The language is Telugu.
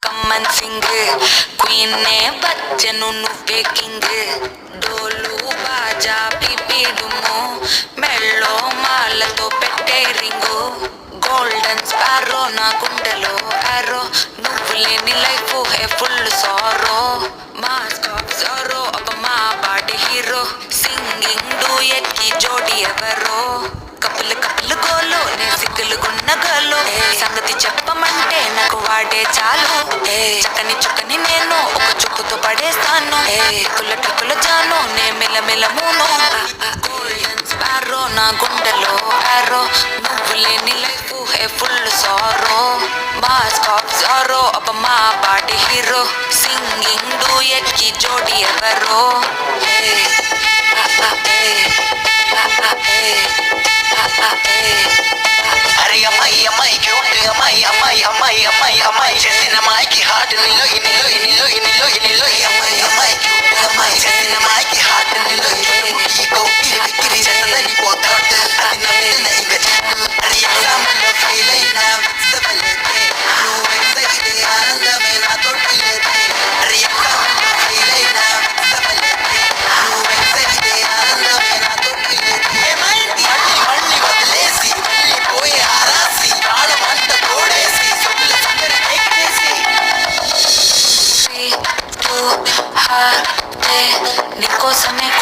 కమ్మన్ సింగ్ క్వీన్ నే బచ్చను నువ్వే కింగ్ డోలు బాజా పిపిడుము మెళ్ళో మాలతో పెట్టే రింగు గోల్డెన్ స్పారో నా గుండెలో ఆరో నువ్వు లేని life hey full sorrow mask of sorrow అబ్బ మా పాటి హీరో సింగింగ్ డూయట్ కి జోడి ఎవరో కప్పులు కప్పులు గోలు నే సిగ్గులు గున్న గోలు సంగతి చెప్పమంటే నాకు వాడే చాలు చక్కని చుక్కని నేను ఒక చుక్కుతో పడేస్తాను కుల జాను నే మెల మూను గోల్డెన్ స్పారో నా గుండెలో ఆరో నువ్వు లేని life hey full sorrow mask of sorrow అబ్బ మా పాటి హీరో సింగింగ్ డూయట్ కి జోడి ఎవరో అరే అమ్మాయి అమ్మాయికి ఉండే అమ్మాయి చేసిన అమ్మాయి